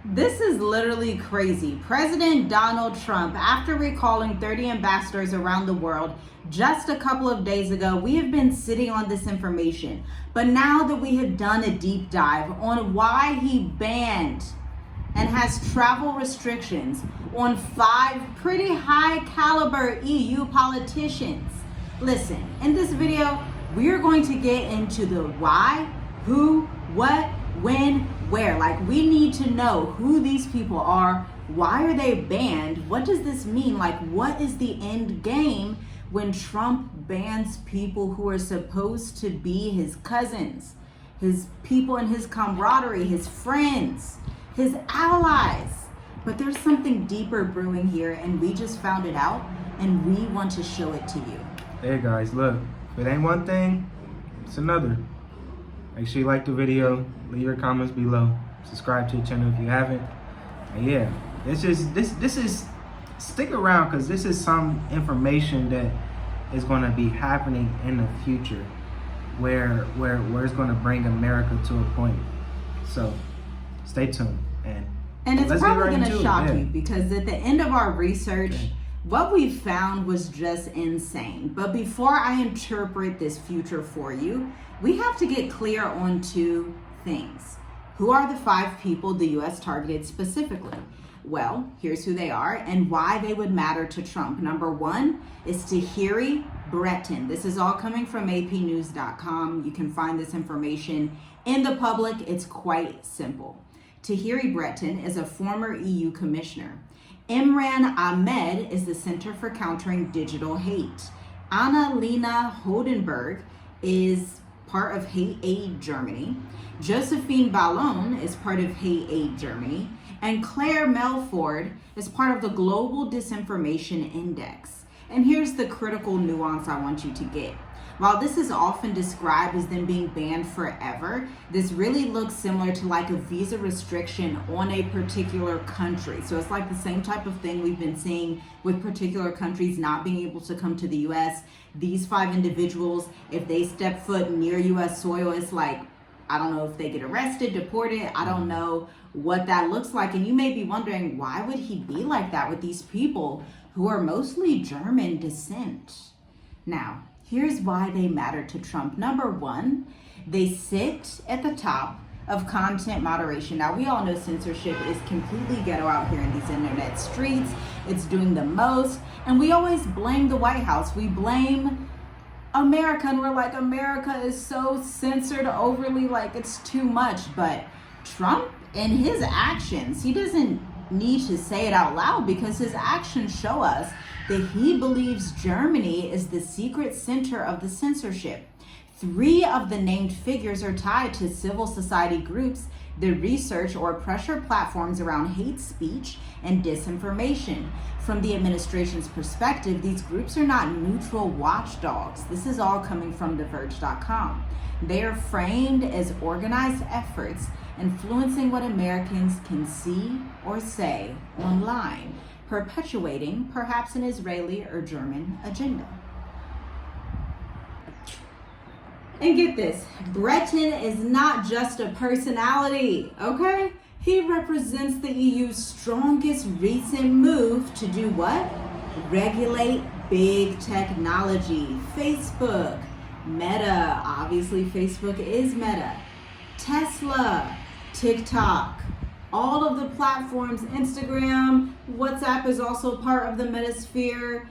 This is literally crazy. President Donald Trump, after recalling 30 ambassadors around the world just a couple of days ago, we have been sitting on this information. But now that we have done a deep dive on why he banned and has travel restrictions on 5 pretty high caliber EU politicians. Listen, in this video, we're going to get into the why, who, what, when, where. Like, we need to know who these people are. Why are they banned? What does this mean? Like, what is the end game when Trump bans people who are supposed to be his cousins, his people in his camaraderie, his friends, his allies? But there's something deeper brewing here, and we just found it out, and we want to show it to you. Hey guys, look, if it ain't one thing, it's another. Make sure you like the video, leave your comments below, subscribe to the channel if you haven't. And yeah, this is stick around, because this is some information that is going to be happening in the future where it's going to bring America to a point. So stay tuned, and it's probably going to shock you, because at the end of our research, what we found was just insane. But before I interpret this future for you, we have to get clear on 2 things. Who are the 5 people the U.S. targeted specifically? Well, here's who they are and why they would matter to Trump. Number 1 is Tahiri Breton. This is all coming from apnews.com. You can find this information in the public. It's quite simple. Tahiri Breton is a former EU commissioner. Imran Ahmed is the Center for Countering Digital Hate. Annalena Hodenberg is part of Hate Aid Germany. Josephine Ballon is part of Hate Aid Germany. And Claire Melford is part of the Global Disinformation Index. And here's the critical nuance I want you to get. While this is often described as them being banned forever, this really looks similar to like a visa restriction on a particular country. So it's like the same type of thing we've been seeing with particular countries not being able to come to the US. These 5 individuals, if they step foot near US soil, it's like, I don't know if they get arrested, deported. I don't know what that looks like. And you may be wondering, why would he be like that with these people who are mostly German descent? Now, here's why they matter to Trump. Number 1, they sit at the top of content moderation. Now, we all know censorship is completely ghetto out here in these internet streets. It's doing the most. And we always blame the White House. We blame America, and we're like, America is so censored overly, like it's too much. But Trump and his actions, he doesn't need to say it out loud, because his actions show us that he believes Germany is the secret center of the censorship. 3 of the named figures are tied to civil society groups that research or pressure platforms around hate speech and disinformation. From the administration's perspective, these groups are not neutral watchdogs. This is all coming from TheVerge.com. They are framed as organized efforts influencing what Americans can see or say online, perpetuating perhaps an Israeli or German agenda. And get this, Breton is not just a personality, okay? He represents the EU's strongest recent move to do what? Regulate big technology. Facebook, Meta, obviously Facebook is Meta, Tesla, TikTok, all of the platforms, Instagram, WhatsApp is also part of the Metasphere,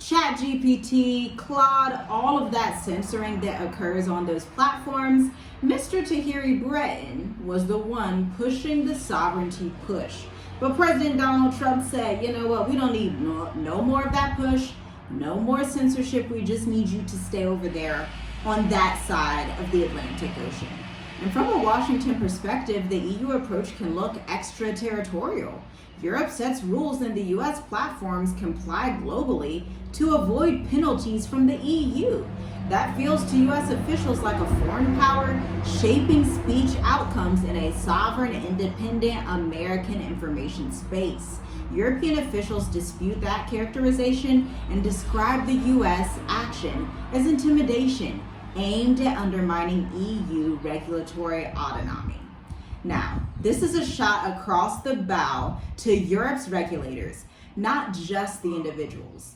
ChatGPT, Claude, all of that censoring that occurs on those platforms. Mr. Tahiri Breton was the one pushing the sovereignty push. But President Donald Trump said, you know what, we don't need no more of that push, no more censorship. We just need you to stay over there on that side of the Atlantic Ocean. And from a Washington perspective, the EU approach can look extraterritorial. Europe sets rules and the US platforms comply globally to avoid penalties from the EU. That feels to US officials like a foreign power shaping speech outcomes in a sovereign, independent American information space. European officials dispute that characterization and describe the US action as intimidation aimed at undermining EU regulatory autonomy. Now, this is a shot across the bow to Europe's regulators, not just the individuals.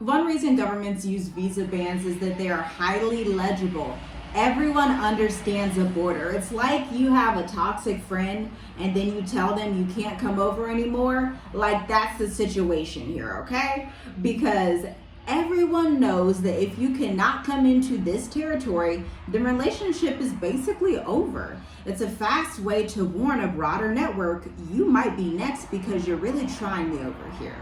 One reason governments use visa bans is that they are highly legible. Everyone understands a border. It's like you have a toxic friend and then you tell them you can't come over anymore. Like, that's the situation here, okay? Because everyone knows that if you cannot come into this territory, the relationship is basically over. It's a fast way to warn a broader network, you might be next because you're really trying me over here.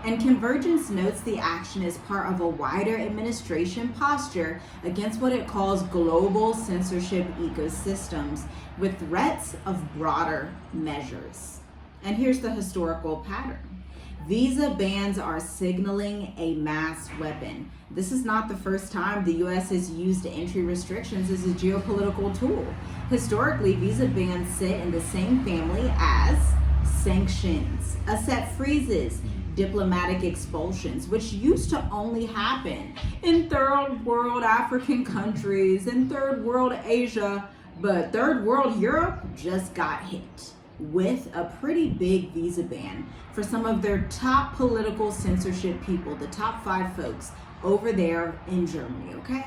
And Convergence notes the action as part of a wider administration posture against what it calls global censorship ecosystems, with threats of broader measures. And here's the historical pattern. Visa bans are signaling a mass weapon. This is not the first time the U.S. has used entry restrictions as a geopolitical tool. Historically, visa bans sit in the same family as sanctions, asset freezes, diplomatic expulsions, which used to only happen in third world African countries and third world Asia, but third world Europe just got hit with a pretty big visa ban for some of their top political censorship people, the top 5 folks over there in Germany, okay?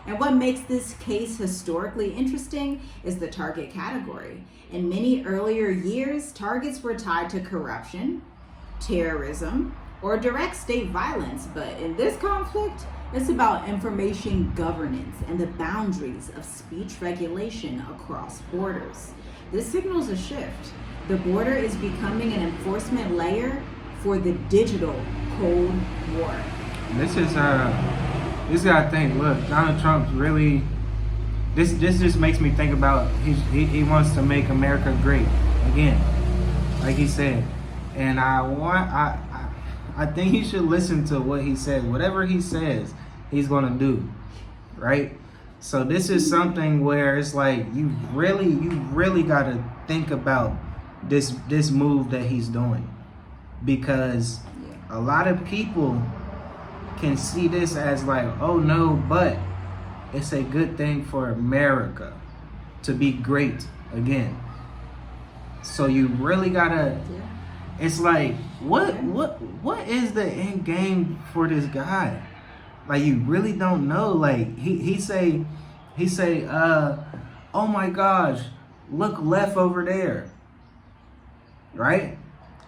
And what makes this case historically interesting is the target category. In many earlier years, targets were tied to corruption, terrorism, or direct state violence, but in this conflict, it's about information governance and the boundaries of speech regulation across borders. This signals a shift. The border is becoming an enforcement layer for the digital Cold War. This is this gotta think. Look, Donald Trump really. This just makes me think about he wants to make America great again, like he said. And I think he should listen to what he says. Whatever he says, he's gonna do, right? So this is something where it's like you really gotta think about this move that he's doing, because a lot of people can see this as like, oh no, but it's a good thing for America to be great again. So you really gotta. It's like, what is the end game for this guy? Like, you really don't know. Like, he say, oh my gosh, look left over there, right?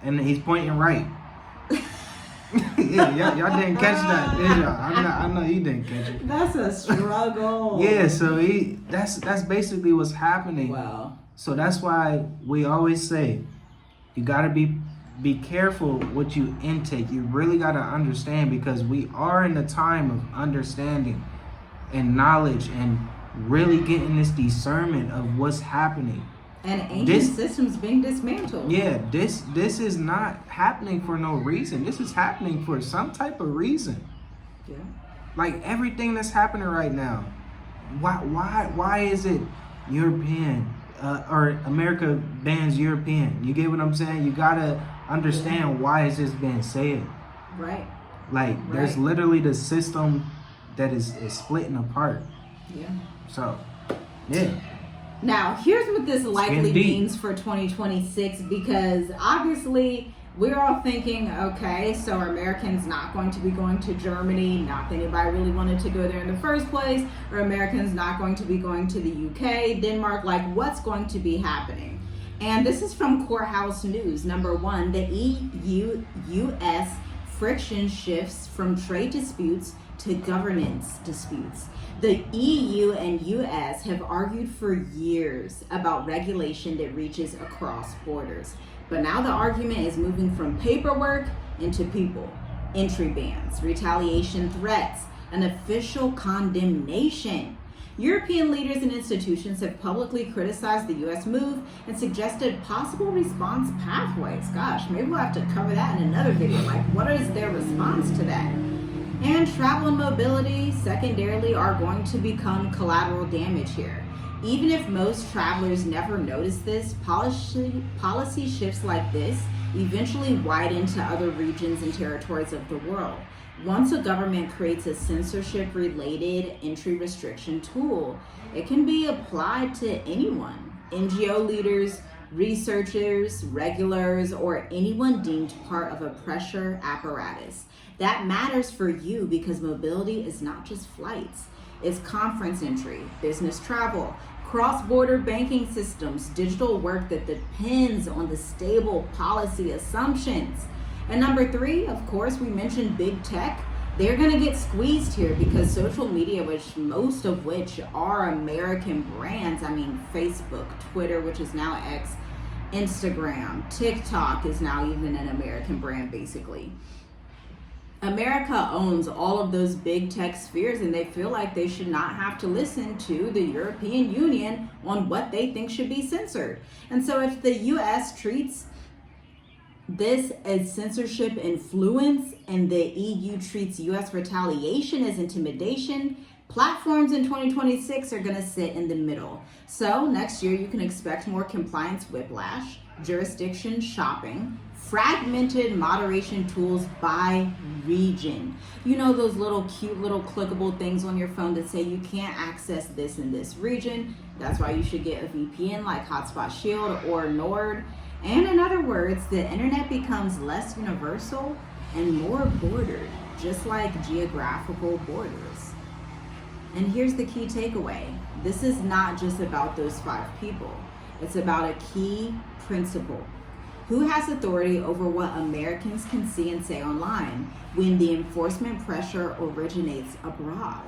And he's pointing right. Yeah, y'all didn't catch that, did y'all? I know you didn't catch it. That's a struggle. Yeah, so that's basically what's happening. Wow. So that's why we always say, you gotta be careful what you intake. You really got to understand, because we are in a time of understanding and knowledge and really getting this discernment of what's happening. And ancient systems being dismantled. Yeah, this is not happening for no reason. This is happening for some type of reason. Yeah. Like everything that's happening right now. Why is it European or America bans European? You get what I'm saying? You gotta understand why is this being said. Right. Like there's literally the system that is splitting apart. Yeah. So, yeah. Now, here's what this likely means for 2026, because obviously we're all thinking, okay, so are Americans not going to be going to Germany? Not that anybody really wanted to go there in the first place. Or Americans not going to be going to the UK, Denmark? Like, what's going to be happening? And this is from Courthouse News. Number 1, the EU-US friction shifts from trade disputes to governance disputes. The EU and US have argued for years about regulation that reaches across borders. But now the argument is moving from paperwork into people. Entry bans, retaliation threats, an official condemnation. European leaders and institutions have publicly criticized the US move and suggested possible response pathways. Gosh, maybe we'll have to cover that in another video. Like, what is their response to that? And travel and mobility, secondarily, are going to become collateral damage here. Even if most travelers never notice this, policy shifts like this eventually widen to other regions and territories of the world. Once a government creates a censorship-related entry restriction tool, it can be applied to anyone, NGO leaders, researchers, regulars, or anyone deemed part of a pressure apparatus. That matters for you because mobility is not just flights. It's conference entry, business travel, cross-border banking systems, digital work that depends on the stable policy assumptions. And number 3, of course, we mentioned big tech. They're gonna get squeezed here because social media, which most of which are American brands, I mean Facebook, Twitter, which is now X, Instagram, TikTok is now even an American brand basically. America owns all of those big tech spheres, and they feel like they should not have to listen to the European Union on what they think should be censored. And so if the US treats this as censorship influence and the EU treats US retaliation as intimidation, platforms in 2026 are going to sit in the middle. So next year you can expect more compliance whiplash, jurisdiction shopping, fragmented moderation tools by region. You know those little cute little clickable things on your phone that say you can't access this in this region? That's why you should get a VPN like Hotspot Shield or Nord. And in other words, the internet becomes less universal and more bordered, just like geographical borders. And here's the key takeaway. This is not just about those 5 people. It's about a key principle. Who has authority over what Americans can see and say online when the enforcement pressure originates abroad?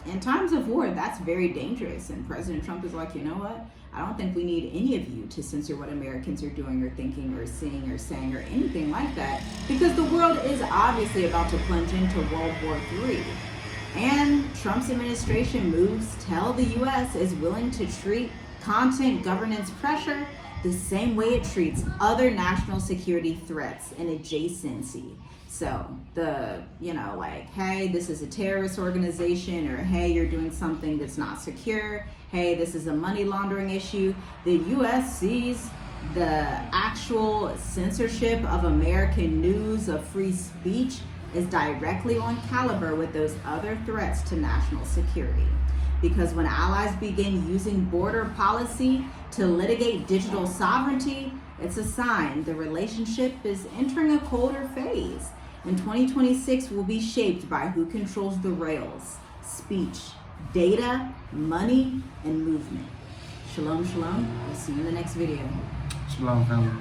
In times of war, that's very dangerous. And President Trump is like, you know what? I don't think we need any of you to censor what Americans are doing or thinking or seeing or saying or anything like that, because the world is obviously about to plunge into World War III. And Trump's administration moves tell the US is willing to treat content governance pressure the same way it treats other national security threats and adjacency. So like, hey, this is a terrorist organization, or hey, you're doing something that's not secure. Hey, this is a money laundering issue. The US sees the actual censorship of American news, of free speech, is directly on caliber with those other threats to national security. Because when allies begin using border policy to litigate digital sovereignty, it's a sign the relationship is entering a colder phase. And 2026 will be shaped by who controls the rails: speech, data, money, and movement. Shalom, shalom. We'll see you in the next video. Shalom, family.